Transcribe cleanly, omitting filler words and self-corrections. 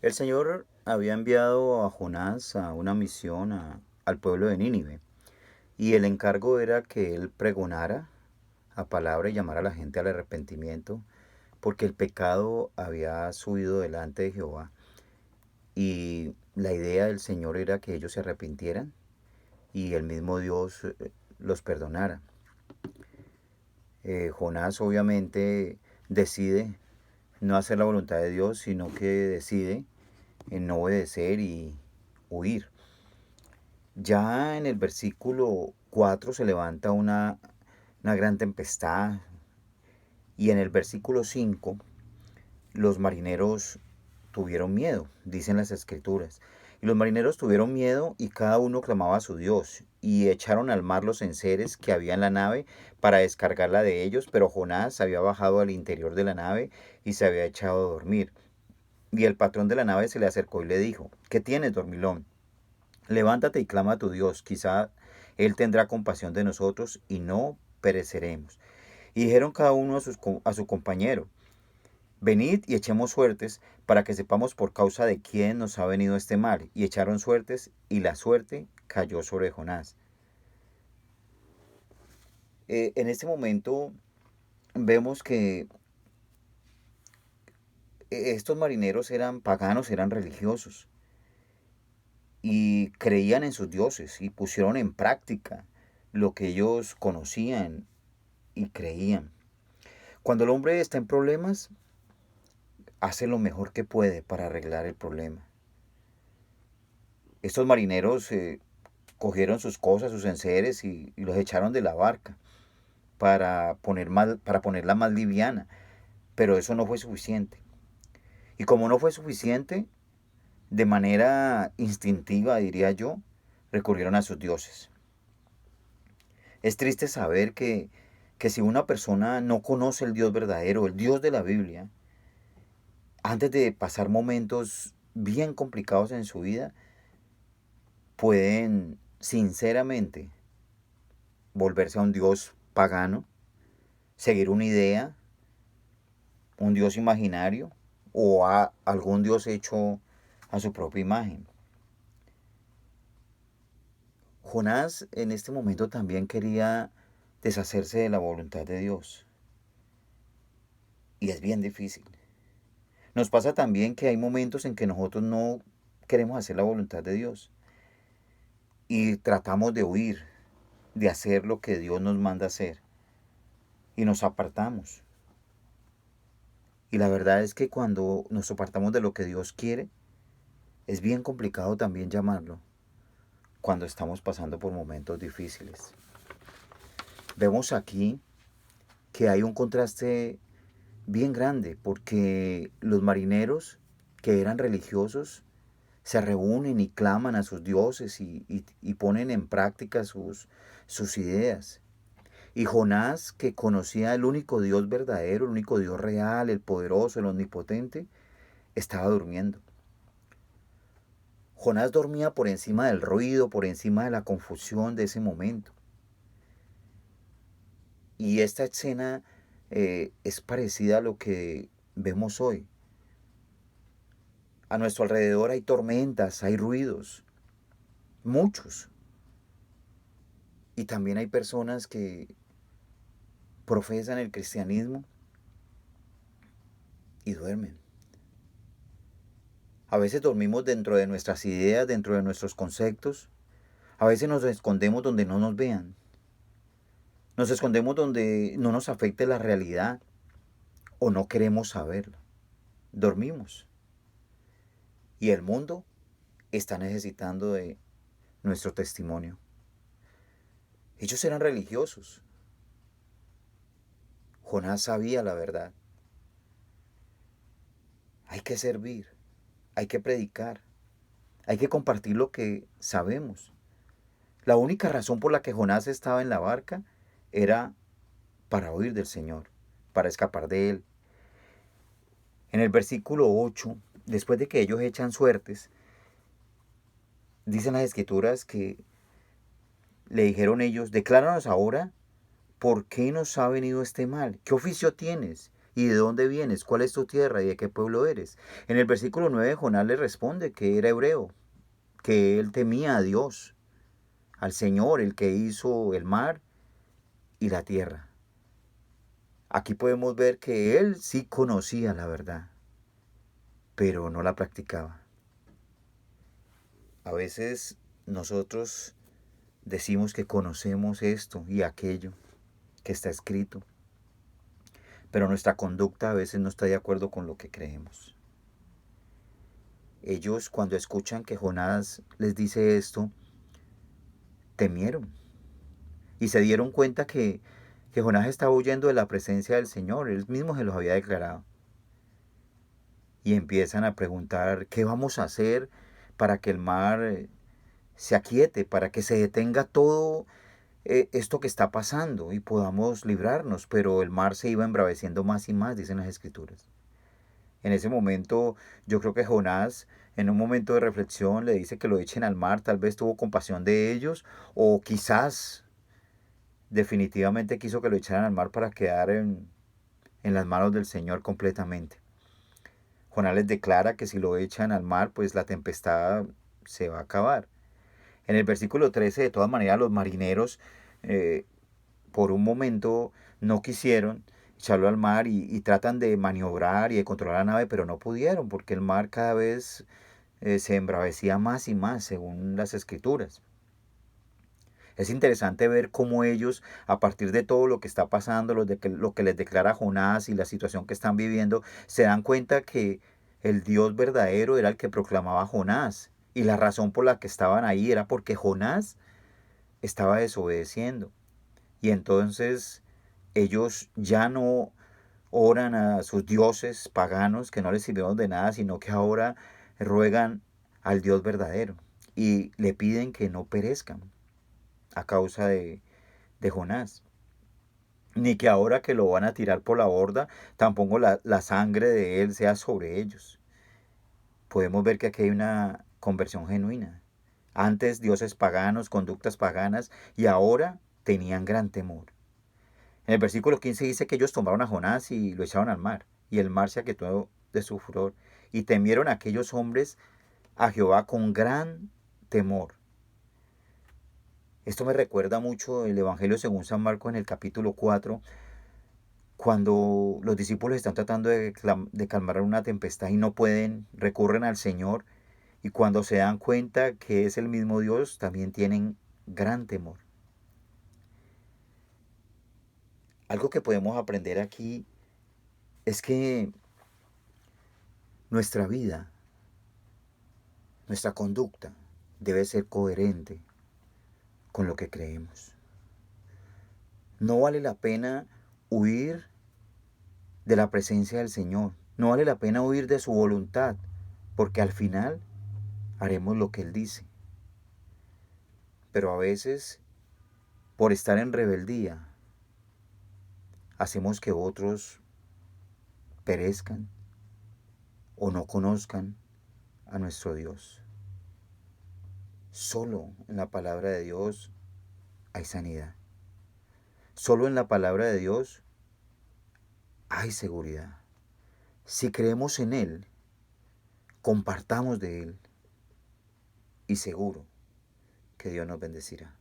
El Señor había enviado a Jonás a una misión al pueblo de Nínive y el encargo era que él pregonara a palabra y llamara a la gente al arrepentimiento porque el pecado había subido delante de Jehová y la idea del Señor era que ellos se arrepintieran y el mismo Dios los perdonara. Jonás obviamente decide no hacer la voluntad de Dios, sino que decide en no obedecer y huir. Ya en el versículo 4 se levanta una gran tempestad y en el versículo 5 los marineros tuvieron miedo, dicen las escrituras. Y los marineros tuvieron miedo y cada uno clamaba a su Dios y echaron al mar los enseres que había en la nave para descargarla de ellos, pero Jonás había bajado al interior de la nave y se había echado a dormir. Y el patrón de la nave se le acercó y le dijo: ¿Qué tienes, dormilón? Levántate y clama a tu Dios, quizá Él tendrá compasión de nosotros y no pereceremos. Y dijeron cada uno a su compañero: Venid y echemos suertes para que sepamos por causa de quién nos ha venido este mal. Y echaron suertes y la suerte cayó sobre Jonás. En este momento vemos que estos marineros eran paganos, eran religiosos y creían en sus dioses y pusieron en práctica lo que ellos conocían y creían. Cuando el hombre está en problemas, hace lo mejor que puede para arreglar el problema. Estos marineros cogieron sus cosas, sus enseres y los echaron de la barca para ponerla más liviana, pero eso no fue suficiente. Y como no fue suficiente, de manera instintiva, diría yo, recurrieron a sus dioses. Es triste saber que si una persona no conoce el Dios verdadero, el Dios de la Biblia, antes de pasar momentos bien complicados en su vida, pueden sinceramente volverse a un Dios pagano, seguir una idea, un Dios imaginario o a algún Dios hecho a su propia imagen. Jonás en este momento también quería deshacerse de la voluntad de Dios y es bien difícil. Nos pasa también que hay momentos en que nosotros no queremos hacer la voluntad de Dios y tratamos de huir, de hacer lo que Dios nos manda hacer y nos apartamos. Y la verdad es que cuando nos apartamos de lo que Dios quiere, es bien complicado también llamarlo cuando estamos pasando por momentos difíciles. Vemos aquí que hay un contraste bien grande porque los marineros que eran religiosos se reúnen y claman a sus dioses y ponen en práctica sus ideas. Y Jonás, que conocía el único Dios verdadero, el único Dios real, el poderoso, el omnipotente, estaba durmiendo. Jonás dormía por encima del ruido, por encima de la confusión de ese momento. Y esta escena es parecida a lo que vemos hoy. A nuestro alrededor hay tormentas, hay ruidos, muchos. Y también hay personas que profesan el cristianismo y duermen. A veces dormimos dentro de nuestras ideas, dentro de nuestros conceptos. A veces nos escondemos donde no nos vean. Nos escondemos donde no nos afecte la realidad o no queremos saberlo. Dormimos. Y el mundo está necesitando de nuestro testimonio. Ellos eran religiosos. Jonás sabía la verdad. Hay que servir, hay que predicar, hay que compartir lo que sabemos. La única razón por la que Jonás estaba en la barca era para huir del Señor, para escapar de él. En el versículo 8, después de que ellos echan suertes, dicen las escrituras que le dijeron ellos: decláranos ahora por qué nos ha venido este mal, qué oficio tienes ¿Y de dónde vienes? ¿Cuál es tu tierra? ¿Y de qué pueblo eres? En el versículo 9 Jonás le responde que era hebreo, que él temía a Dios, al Señor, el que hizo el mar y la tierra. Aquí podemos ver que él sí conocía la verdad, pero no la practicaba. A veces nosotros decimos que conocemos esto y aquello que está escrito, pero nuestra conducta a veces no está de acuerdo con lo que creemos. Ellos, cuando escuchan que Jonás les dice esto, temieron y se dieron cuenta que Jonás estaba huyendo de la presencia del Señor. Él mismo se los había declarado. Y empiezan a preguntar, ¿qué vamos a hacer para que el mar se aquiete, para que se detenga todo esto que está pasando y podamos librarnos? Pero el mar se iba embraveciendo más y más, dicen las escrituras. En ese momento, yo creo que Jonás, en un momento de reflexión, le dice que lo echen al mar. Tal vez tuvo compasión de ellos, o quizás definitivamente quiso que lo echaran al mar para quedar en las manos del Señor completamente. Jonás les declara que si lo echan al mar, pues la tempestad se va a acabar. En el versículo 13, de todas maneras, los marineros eh, por un momento no quisieron echarlo al mar y tratan de maniobrar y de controlar la nave, pero no pudieron porque el mar cada vez se embravecía más y más según las escrituras. Es interesante ver cómo ellos, a partir de todo lo que está pasando, lo que les declara Jonás y la situación que están viviendo, se dan cuenta que el Dios verdadero era el que proclamaba Jonás. Y la razón por la que estaban ahí era porque Jonás estaba desobedeciendo. Y entonces ellos ya no oran a sus dioses paganos que no les sirvieron de nada, sino que ahora ruegan al Dios verdadero y le piden que no perezcan a causa de Jonás. Ni que ahora que lo van a tirar por la borda, tampoco la sangre de él sea sobre ellos. Podemos ver que aquí hay una conversión genuina. Antes dioses paganos, conductas paganas, y ahora tenían gran temor. En el versículo 15 dice que ellos tomaron a Jonás y lo echaron al mar, y el mar se aquietó de su furor, y temieron aquellos hombres a Jehová con gran temor. Esto me recuerda mucho el Evangelio según San Marcos en el capítulo 4, cuando los discípulos están tratando de calmar una tempestad y no pueden, recurren al Señor, y cuando se dan cuenta que es el mismo Dios, también tienen gran temor. Algo que podemos aprender aquí es que nuestra vida, nuestra conducta, debe ser coherente con lo que creemos. No vale la pena huir de la presencia del Señor. No vale la pena huir de su voluntad, porque al final haremos lo que Él dice. Pero a veces, por estar en rebeldía, hacemos que otros perezcan o no conozcan a nuestro Dios. Solo en la palabra de Dios hay sanidad. Solo en la palabra de Dios hay seguridad. Si creemos en Él, compartamos de Él y seguro que Dios nos bendecirá.